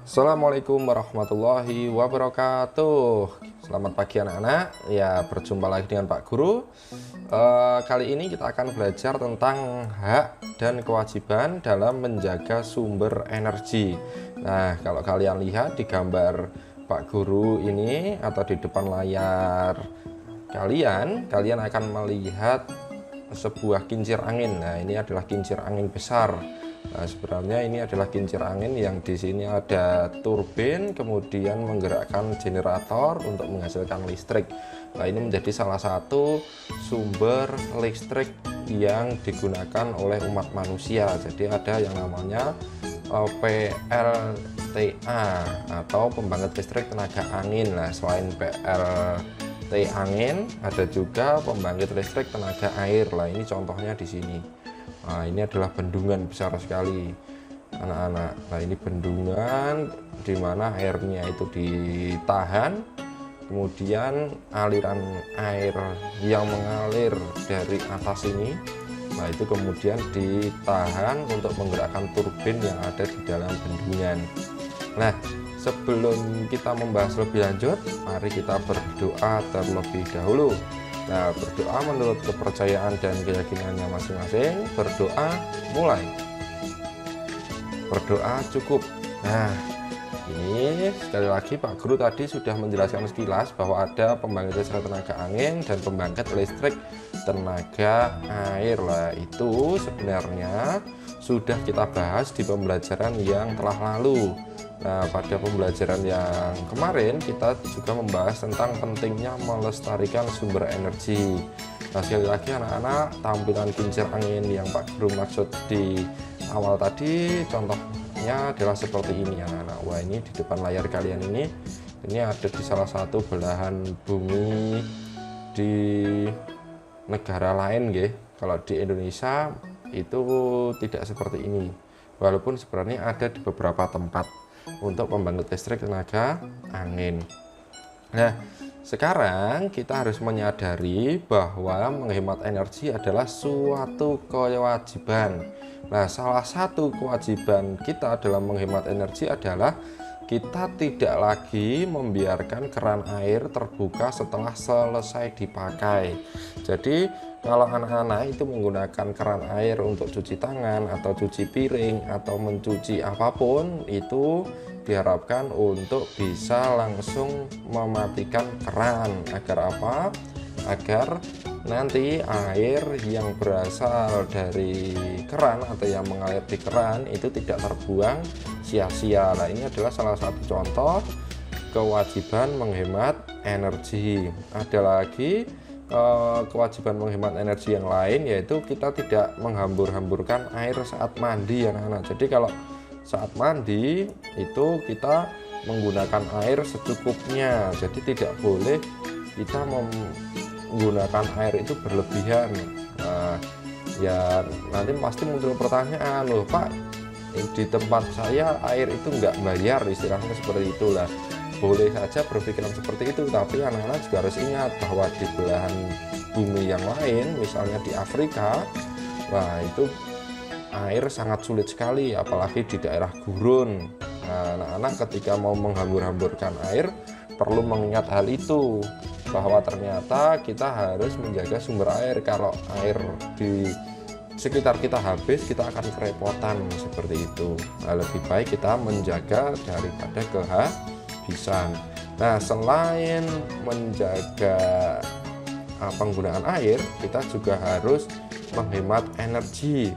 Assalamualaikum warahmatullahi wabarakatuh. Selamat pagi anak-anak. Ya, berjumpa lagi dengan Pak Guru. Kali ini kita akan belajar tentang hak dan kewajiban dalam menjaga sumber energi. Nah, kalau kalian lihat di gambar Pak Guru ini atau di depan layar kalian akan melihat sebuah kincir angin. Nah, ini adalah kincir angin besar. Nah, sebenarnya ini adalah kincir angin yang di sini ada turbin, kemudian menggerakkan generator untuk menghasilkan listrik. Nah, ini menjadi salah satu sumber listrik yang digunakan oleh umat manusia. Jadi ada yang namanya PLTA atau pembangkit listrik tenaga angin. Nah, selain PLT angin, ada juga pembangkit listrik tenaga air. Nah, ini contohnya di sini. Nah, ini adalah bendungan besar sekali anak-anak. Nah, ini bendungan di mana airnya itu ditahan, kemudian aliran air yang mengalir dari atas ini, nah itu kemudian ditahan untuk menggerakkan turbin yang ada di dalam bendungan. Nah, sebelum kita membahas lebih lanjut, mari kita berdoa terlebih dahulu. Nah, berdoa menurut kepercayaan dan keyakinannya masing-masing. Berdoa mulai. Berdoa cukup. Nah, ini sekali lagi Pak Guru tadi sudah menjelaskan sekilas bahwa ada pembangkit listrik tenaga angin dan pembangkit listrik tenaga air. Lah, itu sebenarnya sudah kita bahas di pembelajaran yang telah lalu. Nah, pada pembelajaran yang kemarin kita juga membahas tentang pentingnya melestarikan sumber energi. Nah, sekali lagi anak-anak, tampilan kincir angin yang Pak Guru maksud di awal tadi contohnya adalah seperti ini anak-anak. Wah, ini di depan layar kalian ini ada di salah satu belahan bumi di negara lain nggih. Kalau di Indonesia itu tidak seperti ini. Walaupun sebenarnya ada di beberapa tempat untuk pembangkit listrik tenaga angin. Nah, sekarang kita harus menyadari bahwa menghemat energi adalah suatu kewajiban. Nah, salah satu kewajiban kita dalam menghemat energi adalah kita tidak lagi membiarkan keran air terbuka setelah selesai dipakai. Jadi kalau anak-anak itu menggunakan keran air untuk cuci tangan atau cuci piring atau mencuci apapun, itu diharapkan untuk bisa langsung mematikan keran. Agar apa? Agar nanti air yang berasal dari keran atau yang mengalir di keran itu tidak terbuang sia-sia. Nah, ini adalah salah satu contoh kewajiban menghemat energi. Ada lagi kewajiban menghemat energi yang lain, yaitu kita tidak menghambur-hamburkan air saat mandi anak-anak. Jadi kalau saat mandi itu kita menggunakan air secukupnya. Jadi tidak boleh kita menggunakan air itu berlebihan. Nah, ya nanti pasti muncul pertanyaan, loh Pak, di tempat saya air itu nggak bayar, istilahnya seperti itulah. Boleh saja berpikiran seperti itu, tapi anak-anak juga harus ingat bahwa di belahan bumi yang lain, misalnya di Afrika, nah itu air sangat sulit sekali, apalagi di daerah gurun. Nah, anak-anak ketika mau menghambur-hamburkan air perlu mengingat hal itu, bahwa ternyata kita harus menjaga sumber air. Kalau air di sekitar kita habis, kita akan kerepotan seperti itu. Nah, lebih baik kita menjaga daripada kehabisan. Nah, selain menjaga penggunaan air, kita juga harus menghemat energi.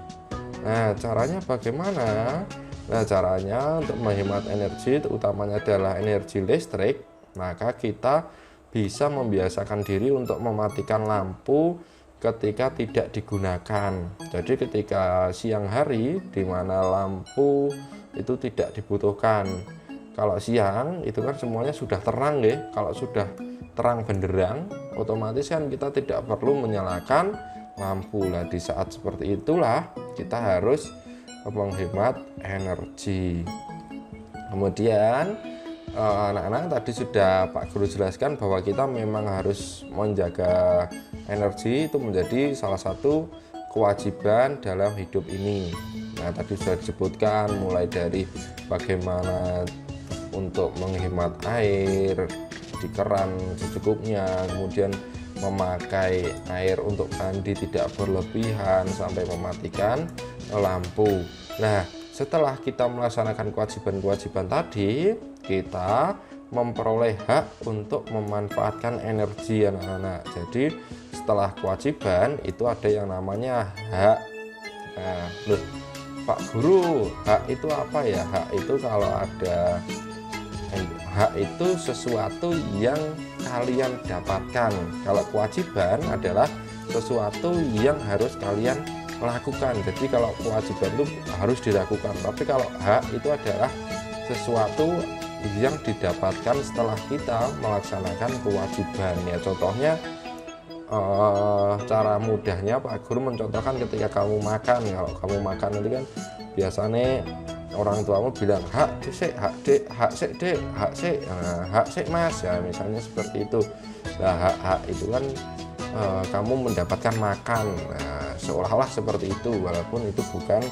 Nah, caranya bagaimana? Nah, caranya untuk menghemat energi, utamanya adalah energi listrik, maka kita bisa membiasakan diri untuk mematikan lampu ketika tidak digunakan. Jadi ketika siang hari di mana lampu itu tidak dibutuhkan. Kalau siang itu kan semuanya sudah terang ya. Kalau sudah terang benderang, otomatis kan kita tidak perlu menyalakan lampu. Lah, di saat seperti itulah kita harus menghemat energi. Kemudian anak-anak tadi sudah Pak Guru jelaskan bahwa kita memang harus menjaga energi, itu menjadi salah satu kewajiban dalam hidup ini. Nah, tadi sudah disebutkan mulai dari bagaimana untuk menghemat air di keran secukupnya, kemudian memakai air untuk mandi tidak berlebihan sampai mematikan lampu. Nah, setelah kita melaksanakan kewajiban-kewajiban tadi, kita memperoleh hak untuk memanfaatkan energi anak-anak. Jadi setelah kewajiban itu ada yang namanya hak. Nah, loh, Pak Guru, hak itu apa ya? Hak itu kalau ada hak itu sesuatu yang kalian dapatkan. Kalau kewajiban adalah sesuatu yang harus kalian lakukan. Jadi kalau kewajiban itu harus dilakukan, tapi kalau hak itu adalah sesuatu yang didapatkan setelah kita melaksanakan kewajiban. Ya contohnya cara mudahnya Pak Guru mencontohkan ketika kamu makan. Kalau kamu makan nanti kan biasanya orang tuamu bilang hak sik, hak dek, hak sik dek, hak sik, hak sik mas, ya misalnya seperti itu. Nah, hak itu kan kamu mendapatkan makan, nah, seolah-olah seperti itu, walaupun itu bukan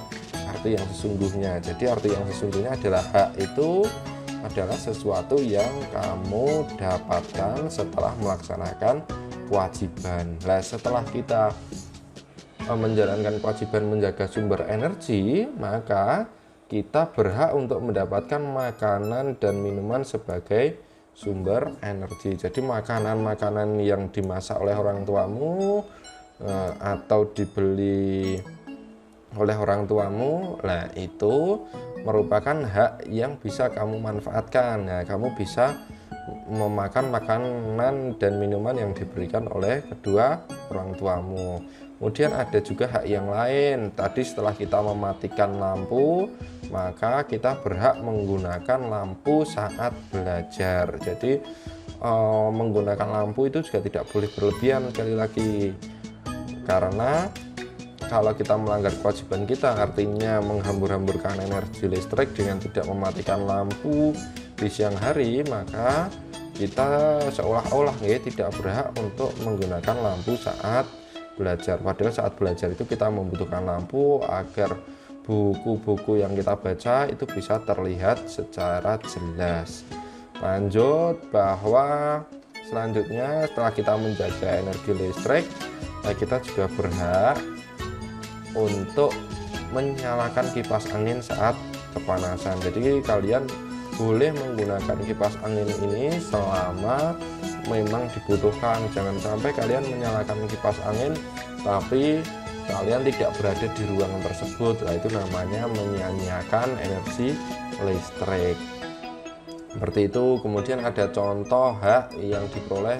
arti yang sesungguhnya. Jadi arti yang sesungguhnya adalah hak itu adalah sesuatu yang kamu dapatkan setelah melaksanakan kewajiban. Nah, setelah kita menjalankan kewajiban menjaga sumber energi, maka kita berhak untuk mendapatkan makanan dan minuman sebagai sumber energi. Jadi makanan-makanan yang dimasak oleh orang tuamu atau dibeli oleh orang tuamu, nah itu merupakan hak yang bisa kamu manfaatkan. Nah, kamu bisa memakan makanan dan minuman yang diberikan oleh kedua orang tuamu. Kemudian ada juga hak yang lain. Tadi setelah kita mematikan lampu, maka kita berhak menggunakan lampu saat belajar. Jadi menggunakan lampu itu juga tidak boleh berlebihan sekali lagi. Karena kalau kita melanggar kewajiban kita, artinya menghambur-hamburkan energi listrik dengan tidak mematikan lampu di siang hari, maka kita seolah-olah tidak berhak untuk menggunakan lampu saat belajar. Padahal saat belajar itu kita membutuhkan lampu agar buku-buku yang kita baca itu bisa terlihat secara jelas. Lanjut, bahwa selanjutnya setelah kita menjaga energi listrik, kita juga berhak untuk menyalakan kipas angin saat kepanasan. Jadi kalian boleh menggunakan kipas angin ini selama memang dibutuhkan. Jangan sampai kalian menyalakan kipas angin tapi kalian tidak berada di ruangan tersebut. Nah, itu namanya menyia-nyiakan energi listrik. Seperti itu. Kemudian ada contoh hak yang diperoleh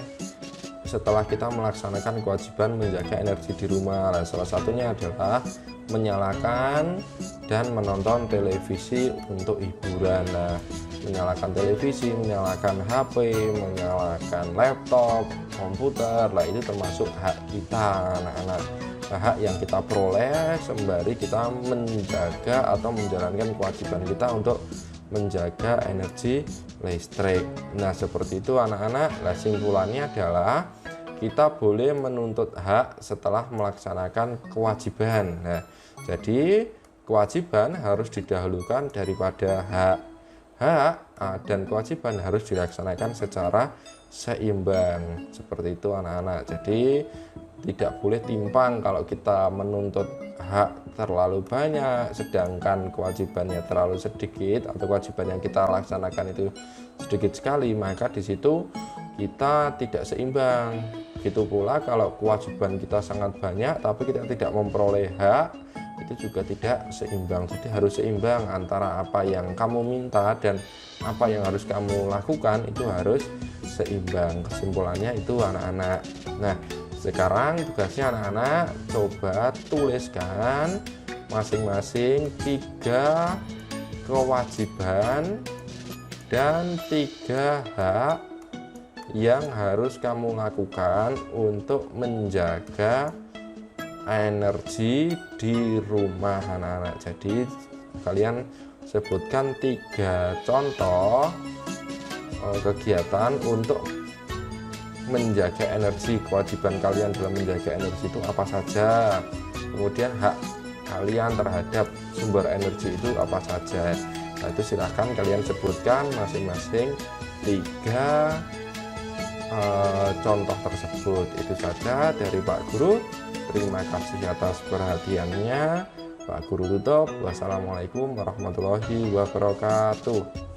setelah kita melaksanakan kewajiban menjaga energi di rumah. Nah, salah satunya adalah menyalakan dan menonton televisi untuk hiburan. Nah, menyalakan televisi, menyalakan HP, menyalakan laptop, komputer, lah itu termasuk hak kita anak-anak. Nah, hak yang kita peroleh sembari kita menjaga atau menjalankan kewajiban kita untuk menjaga energi listrik. Nah, seperti itu anak-anak. Nah, simpulannya adalah kita boleh menuntut hak setelah melaksanakan kewajiban. Nah, jadi kewajiban harus didahulukan daripada hak. Hak dan kewajiban harus dilaksanakan secara seimbang. Seperti itu anak-anak. Jadi tidak boleh timpang kalau kita menuntut hak terlalu banyak sedangkan kewajibannya terlalu sedikit, atau kewajiban yang kita laksanakan itu sedikit sekali, maka di situ kita tidak seimbang. Begitu pula kalau kewajiban kita sangat banyak tapi kita tidak memperoleh hak, itu juga tidak seimbang. Jadi harus seimbang antara apa yang kamu minta dan apa yang harus kamu lakukan, itu harus seimbang. Kesimpulannya itu anak-anak. Nah, sekarang tugasnya anak-anak coba tuliskan masing-masing 3 kewajiban dan 3 hak yang harus kamu lakukan untuk menjaga energi di rumah anak-anak. Jadi kalian sebutkan 3 contoh kegiatan untuk menjaga energi. Kewajiban kalian dalam menjaga energi itu apa saja, kemudian hak kalian terhadap sumber energi itu apa saja. Nah, itu silahkan kalian sebutkan masing-masing 3 contoh tersebut. Itu saja dari Pak Guru. Terima kasih atas perhatiannya. Pak Guru tutup. Wassalamualaikum warahmatullahi wabarakatuh.